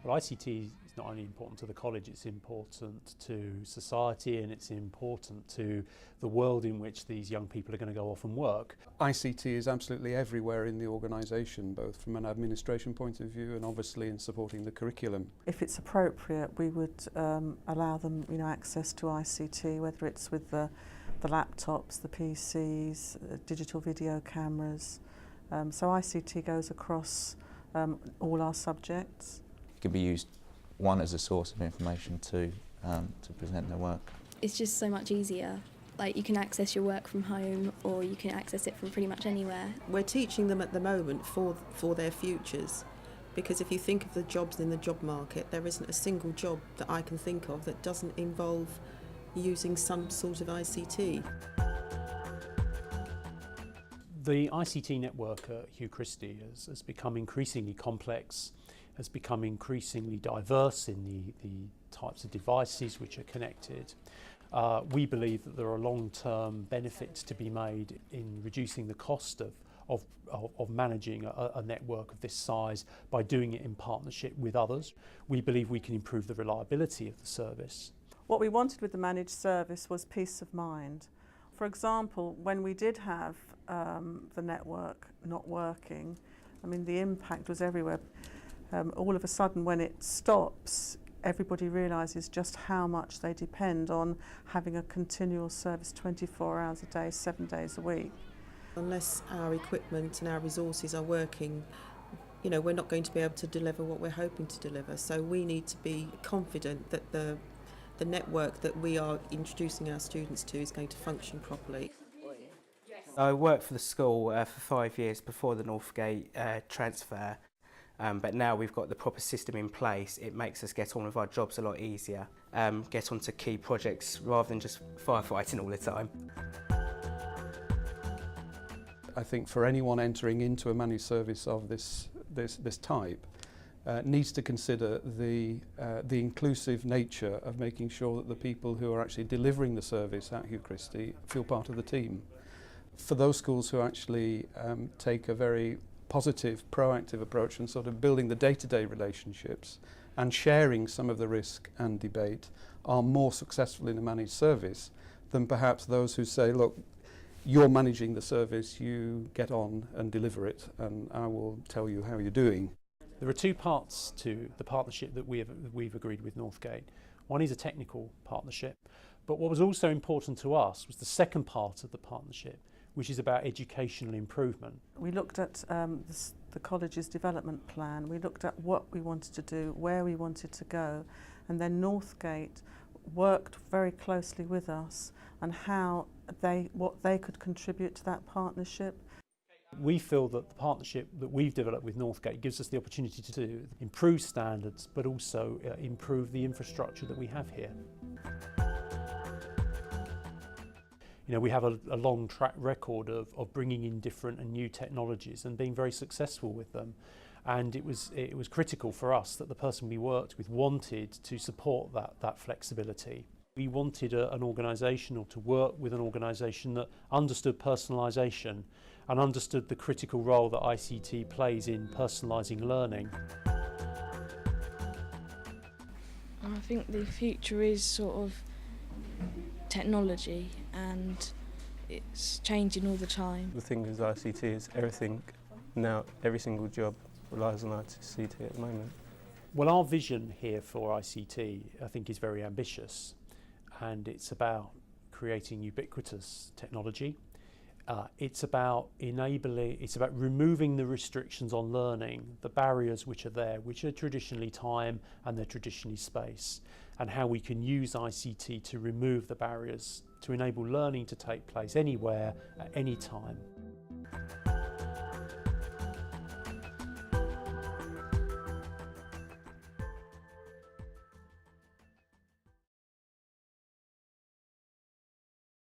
Well, ICT is not only important to the college, it's important to society, and it's important to the world in which these young people are going to go off and work. ICT is absolutely everywhere in the organisation, both from an administration point of view and obviously in supporting the curriculum. If it's appropriate, we would allow them, access to ICT, whether it's with the laptops, the PCs, digital video cameras. So ICT goes across all our subjects. It can be used, one, as a source of information, two, to present their work. It's just so much easier. Like, you can access your work from home, or you can access it from pretty much anywhere. We're teaching them at the moment for their futures, because if you think of the jobs in the job market, there isn't a single job that I can think of that doesn't involve using some sort of ICT. The ICT network at Hugh Christie has become increasingly complex, has become increasingly diverse in the types of devices which are connected. We believe that there are long-term benefits to be made in reducing the cost of managing a network of this size by doing it in partnership with others. We believe we can improve the reliability of the service. What we wanted with the managed service was peace of mind. For example, when we did have the network not working, the impact was everywhere. All of a sudden, when it stops, everybody realises just how much they depend on having a continual service 24 hours a day, 7 days a week. Unless our equipment and our resources are working, we're not going to be able to deliver what we're hoping to deliver. So we need to be confident that the network that we are introducing our students to is going to function properly. I worked for the school for 5 years before the Northgate transfer, but now we've got the proper system in place. It makes us get on with our jobs a lot easier, get onto key projects rather than just firefighting all the time. I think for anyone entering into a managed service of this type, needs to consider the inclusive nature of making sure that the people who are actually delivering the service at Hugh Christie feel part of the team. For those schools who actually take a very positive, proactive approach and sort of building the day-to-day relationships and sharing some of the risk and debate are more successful in a managed service than perhaps those who say, look, you're managing the service, you get on and deliver it, and I will tell you how you're doing. There are two parts to the partnership that we've agreed with Northgate. One is a technical partnership, but what was also important to us was the second part of the partnership, which is about educational improvement. We looked at the college's development plan, we looked at what we wanted to do, where we wanted to go, and then Northgate worked very closely with us on what they could contribute to that partnership. We feel that the partnership that we've developed with Northgate gives us the opportunity to improve standards, but also improve the infrastructure that we have here. We have a long track record of bringing in different and new technologies and being very successful with them. And it was critical for us that the person we worked with wanted to support that flexibility. We wanted an organisation, or to work with an organisation that understood personalisation and understood the critical role that ICT plays in personalising learning. I think the future is sort of technology, and it's changing all the time. The thing with ICT is everything now, every single job relies on ICT at the moment. Well, our vision here for ICT, I think, is very ambitious, and it's about creating ubiquitous technology. It's about removing the restrictions on learning, the barriers which are there, which are traditionally time and they're traditionally space, and how we can use ICT to remove the barriers to enable learning to take place anywhere at any time.